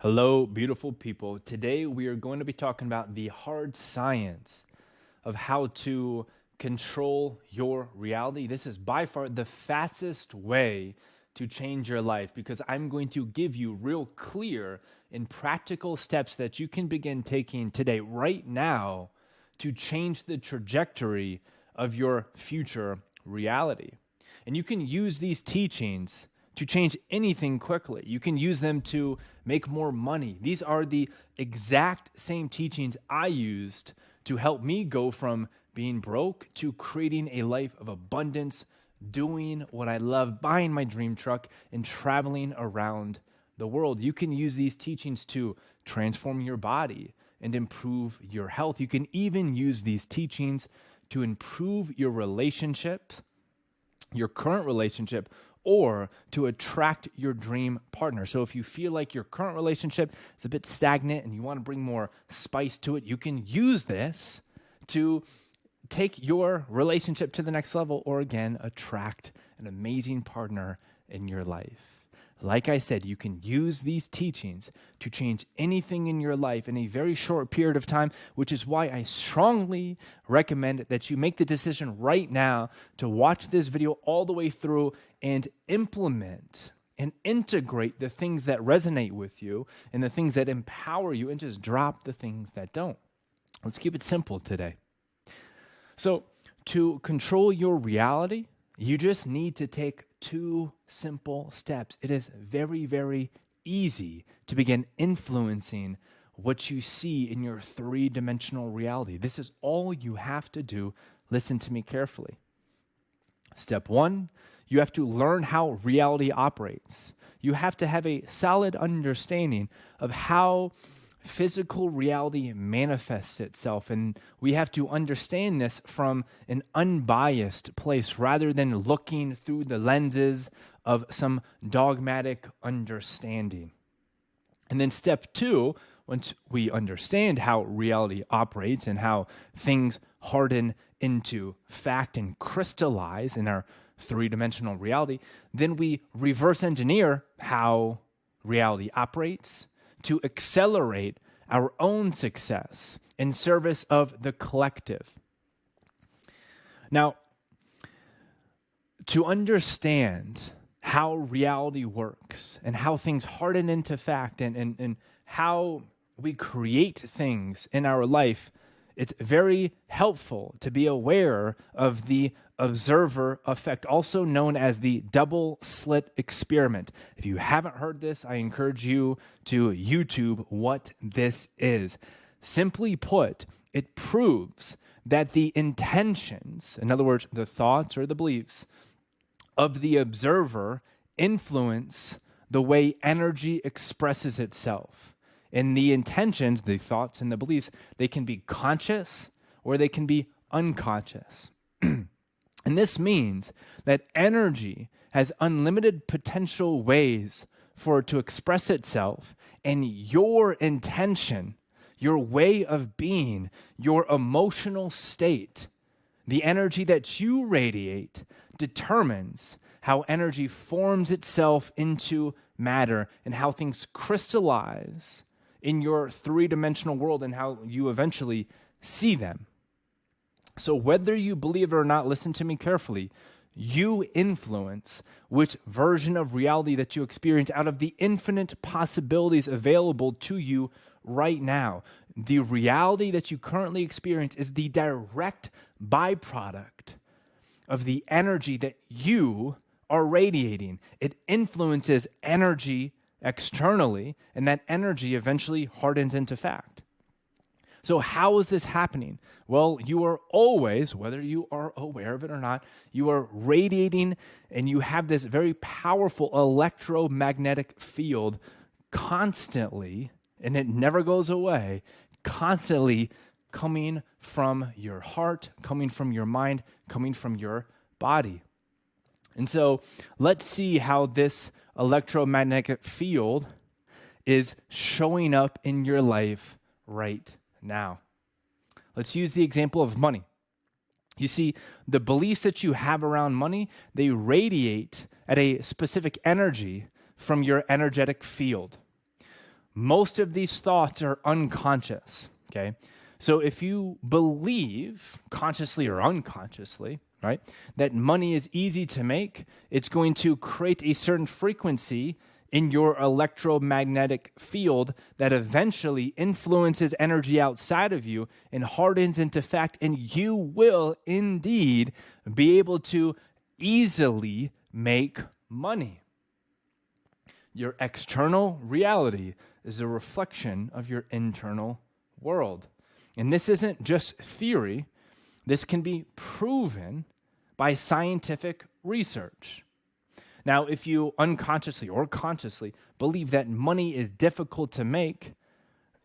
Hello, beautiful people. Today we are going to be talking about the hard science of how to control your reality. This is by far the fastest way to change your life because I'm going to give you real clear and practical steps that you can begin taking today, right now, to change the trajectory of your future reality. And you can use these teachings to change anything quickly. You can use them to make more money. These are the exact same teachings I used to help me go from being broke to creating a life of abundance, doing what I love, buying my dream truck, and traveling around the world. You can use these teachings to transform your body and improve your health. You can even use these teachings to improve your relationships, your current relationship, or to attract your dream partner. So if you feel like your current relationship is a bit stagnant and you want to bring more spice to it, you can use this to take your relationship to the next level, or again, attract an amazing partner in your life. Like I said, you can use these teachings to change anything in your life in a very short period of time, which is why I strongly recommend that you make the decision right now to watch this video all the way through and implement and integrate the things that resonate with you and the things that empower you, and just drop the things that don't. Let's keep it simple today. So, to control your reality, you just need to take two simple steps. It is very, very easy to begin influencing what you see in your three-dimensional reality. This is all you have to do. Listen to me carefully. Step one, you have to learn how reality operates. You have to have a solid understanding of how physical reality manifests itself, and we have to understand this from an unbiased place rather than looking through the lenses of some dogmatic understanding. And then step two, once we understand how reality operates and how things harden into fact and crystallize in our three-dimensional reality, then we reverse engineer how reality operates to accelerate our own success in service of the collective. Now, to understand how reality works and how things harden into fact and how we create things in our life, it's very helpful to be aware of the observer effect, also known as the double slit experiment. If you haven't heard this, I encourage you to YouTube what this is. Simply put, it proves that the intentions, in other words, the thoughts or the beliefs of the observer influence the way energy expresses itself. And the intentions, the thoughts and the beliefs, they can be conscious or they can be unconscious. And this means that energy has unlimited potential ways for it to express itself, and your intention, your way of being, your emotional state, the energy that you radiate determines how energy forms itself into matter and how things crystallize in your three-dimensional world and how you eventually see them. So whether you believe it or not, listen to me carefully. You influence which version of reality that you experience out of the infinite possibilities available to you right now. The reality that you currently experience is the direct byproduct of the energy that you are radiating. It influences energy externally, and that energy eventually hardens into fact. So how is this happening? Well, you are always, whether you are aware of it or not, you are radiating, and you have this very powerful electromagnetic field constantly, and it never goes away, constantly coming from your heart, coming from your mind, coming from your body. And so let's see how this electromagnetic field is showing up in your life right now. Let's use the example of money. You see, the beliefs that you have around money, they radiate at a specific energy from your energetic field. most of these thoughts are unconscious, okay? So if you believe, consciously or unconsciously, right, that money is easy to make, it's going to create a certain frequency in your electromagnetic field that eventually influences energy outside of you and hardens into fact, and you will indeed be able to easily make money. Your external reality is a reflection of your internal world. And this isn't just theory. This can be proven by scientific research. Now, if you unconsciously or consciously believe that money is difficult to make,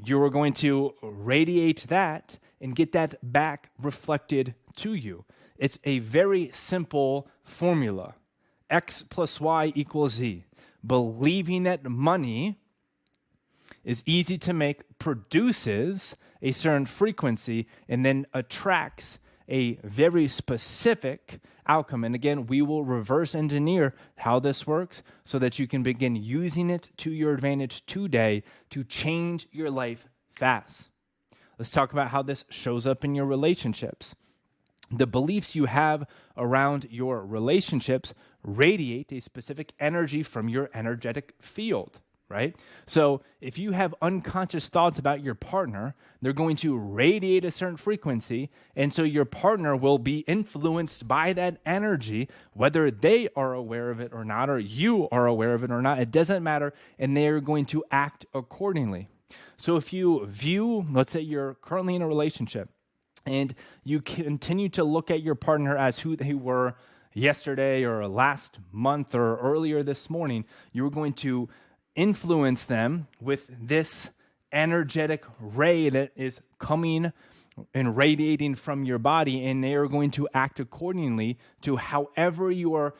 you are going to radiate that and get that back reflected to you. It's a very simple formula. X plus Y equals Z. Believing that money is easy to make produces a certain frequency and then attracts a very specific outcome. And again, we will reverse engineer how this works so that you can begin using it to your advantage today to change your life fast. Let's talk about how this shows up in your relationships. The beliefs you have around your relationships radiate a specific energy from your energetic field, right? So if you have unconscious thoughts about your partner, they're going to radiate a certain frequency, and so your partner will be influenced by that energy, whether they are aware of it or not, or you are aware of it or not, it doesn't matter, and they are going to act accordingly. So if you view, let's say you're currently in a relationship, and you continue to look at your partner as who they were yesterday or last month or earlier this morning, you're going to influence them with this energetic ray that is coming and radiating from your body, and they are going to act accordingly to however you are,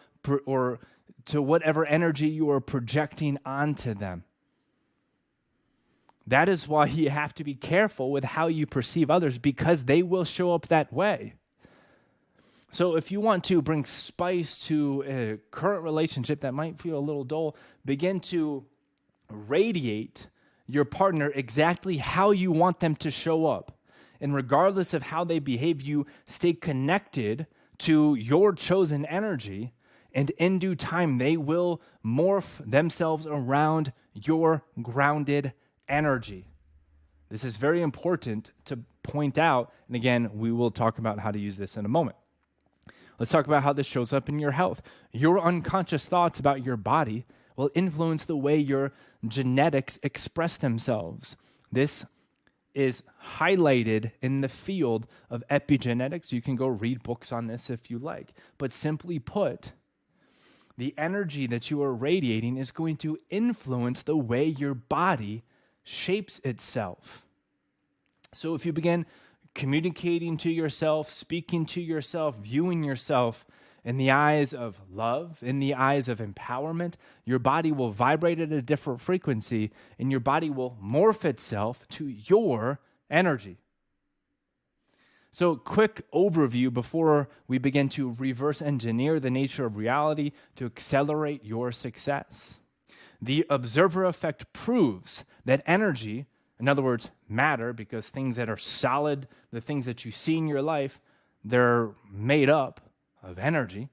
or to whatever energy you are projecting onto them. That is why you have to be careful with how you perceive others, because they will show up that way. So if you want to bring spice to a current relationship that might feel a little dull, begin to radiate your partner exactly how you want them to show up. And regardless of how they behave, you stay connected to your chosen energy, and in due time, they will morph themselves around your grounded energy. This is very important to point out. And again, we will talk about how to use this in a moment. Let's talk about how this shows up in your health. Your unconscious thoughts about your body will influence the way your genetics express themselves. This is highlighted in the field of epigenetics. You can go read books on this if you like. But simply put, the energy that you are radiating is going to influence the way your body shapes itself. So if you begin communicating to yourself, speaking to yourself, viewing yourself in the eyes of love, in the eyes of empowerment, your body will vibrate at a different frequency, and your body will morph itself to your energy. So, quick overview before we begin to reverse engineer the nature of reality to accelerate your success. The observer effect proves that energy, in other words, matter, because things that are solid, the things that you see in your life, they're made up of energy,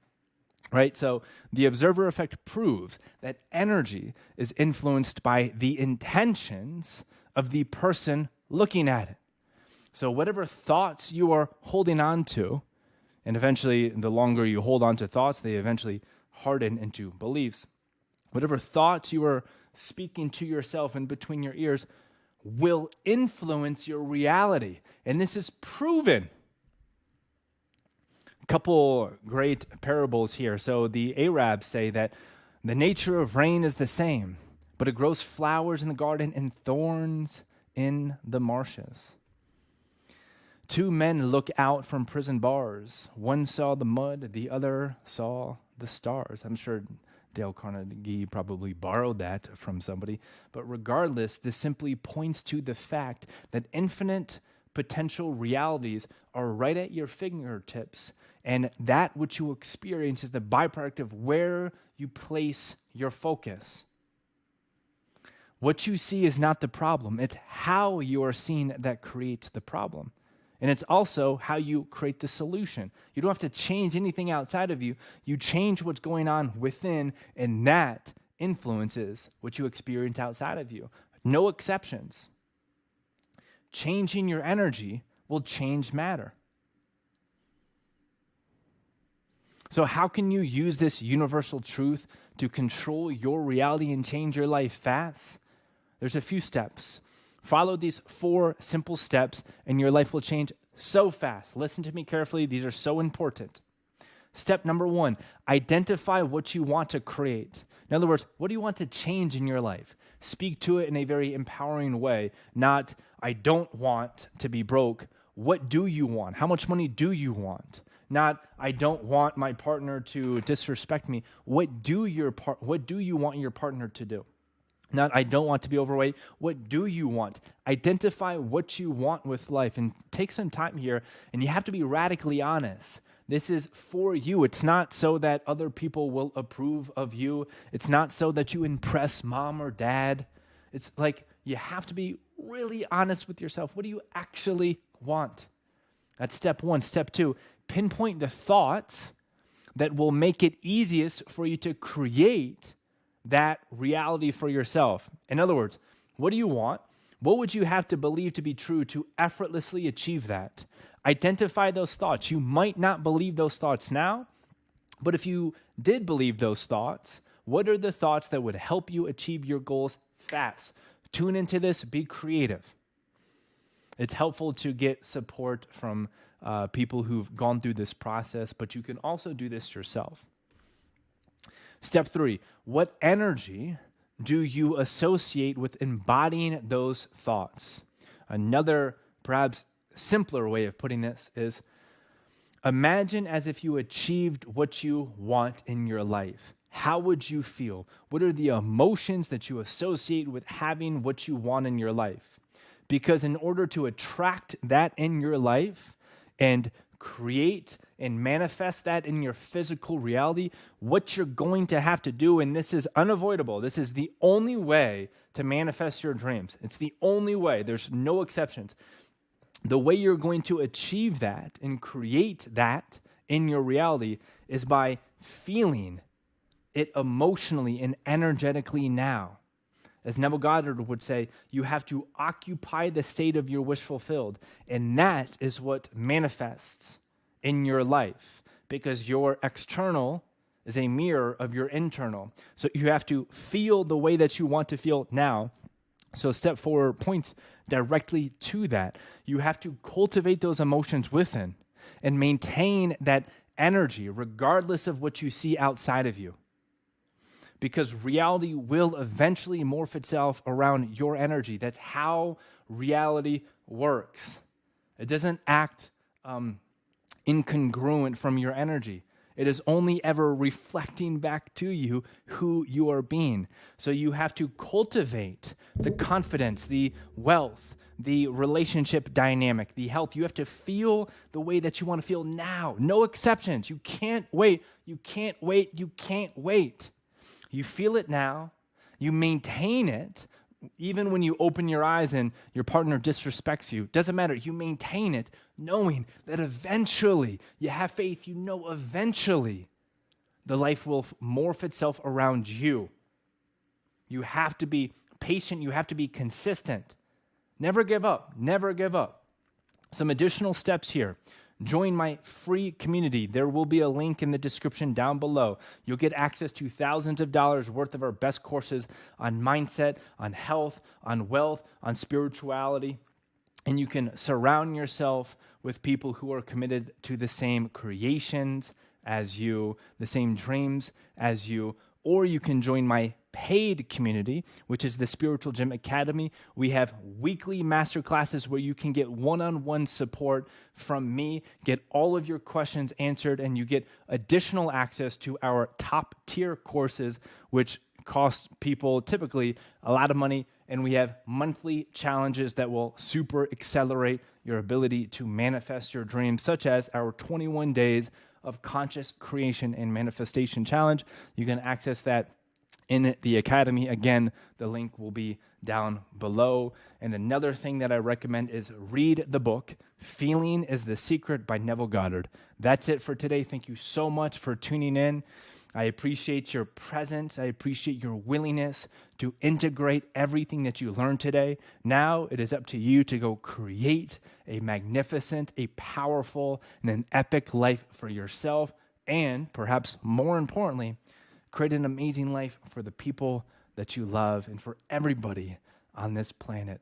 right? So the observer effect proves that energy is influenced by the intentions of the person looking at it. So whatever thoughts you are holding on to, and eventually the longer you hold on to thoughts, they eventually harden into beliefs. Whatever thoughts you are speaking to yourself in between your ears will influence your reality. And this is proven. A couple great parables here. So the Arabs say that the nature of rain is the same, but it grows flowers in the garden and thorns in the marshes. Two men look out from prison bars. One saw the mud, the other saw the stars. I'm sure Dale Carnegie probably borrowed that from somebody. But regardless, this simply points to the fact that infinite potential realities are right at your fingertips, and that which you experience is the byproduct of where you place your focus. What you see is not the problem. It's how you are seen that creates the problem. And it's also how you create the solution. You don't have to change anything outside of you. You change what's going on within, and that influences what you experience outside of you. No exceptions. Changing your energy will change matter. So how can you use this universal truth to control your reality and change your life fast? There's a few steps. Follow these 4 simple steps and your life will change so fast. Listen to me carefully. These are so important. Step number 1, identify what you want to create. In other words, what do you want to change in your life? Speak to it in a very empowering way, not, I don't want to be broke. What do you want? How much money do you want? Not, I don't want my partner to disrespect me. What do you want your partner to do? Not, I don't want to be overweight. What do you want? Identify what you want with life and take some time here, and you have to be radically honest. This is for you. It's not so that other people will approve of you. It's not so that you impress mom or dad. It's like you have to be really honest with yourself. What do you actually want? That's step 1. Step 2, pinpoint the thoughts that will make it easiest for you to create that reality for yourself. In other words, what do you want? What would you have to believe to be true to effortlessly achieve that? Identify those thoughts. You might not believe those thoughts now, but if you did believe those thoughts, what are the thoughts that would help you achieve your goals fast? Tune into this, be creative. It's helpful to get support from people who've gone through this process, but you can also do this yourself. Step 3, what energy do you associate with embodying those thoughts? Another, perhaps simpler way of putting this is, imagine as if you achieved what you want in your life. How would you feel? What are the emotions that you associate with having what you want in your life? Because in order to attract that in your life and create and manifest that in your physical reality, what you're going to have to do, and this is unavoidable, this is the only way to manifest your dreams. It's the only way. There's no exceptions. The way you're going to achieve that and create that in your reality is by feeling it emotionally and energetically now. As Neville Goddard would say, you have to occupy the state of your wish fulfilled. And that is what manifests in your life, because your external is a mirror of your internal. So you have to feel the way that you want to feel now. So step 4 points directly to that. You have to cultivate those emotions within and maintain that energy regardless of what you see outside of you. Because reality will eventually morph itself around your energy. That's how reality works. It doesn't act incongruent from your energy. It is only ever reflecting back to you who you are being. So you have to cultivate the confidence, the wealth, the relationship dynamic, the health. You have to feel the way that you want to feel now. No exceptions. You can't wait. You can't wait. You can't wait. You feel it now. You maintain it. Even when you open your eyes and your partner disrespects you, doesn't matter. You maintain it, knowing that eventually, you have faith, you know eventually the life will morph itself around you. You have to be patient. You have to be consistent. Never give up. Never give up. Some additional steps here. Join my free community. There will be a link in the description down below. You'll get access to thousands of dollars worth of our best courses on mindset, on health, on wealth, on spirituality. And you can surround yourself with people who are committed to the same creations as you, the same dreams as you, or you can join my paid community, which is the Spiritual Gym Academy. We have weekly masterclasses where you can get one-on-one support from me, get all of your questions answered, and you get additional access to our top-tier courses, which cost people typically a lot of money, and we have monthly challenges that will super accelerate your ability to manifest your dreams, such as our 21 days of conscious creation and manifestation challenge. You can access that in the academy. Again, the link will be down below. And another thing that I recommend is read the book, Feeling is the Secret by Neville Goddard. That's it for today. Thank you so much for tuning in. I appreciate your presence. I appreciate your willingness to integrate everything that you learned today. Now it is up to you to go create a magnificent, a powerful, and an epic life for yourself. And perhaps more importantly, create an amazing life for the people that you love and for everybody on this planet.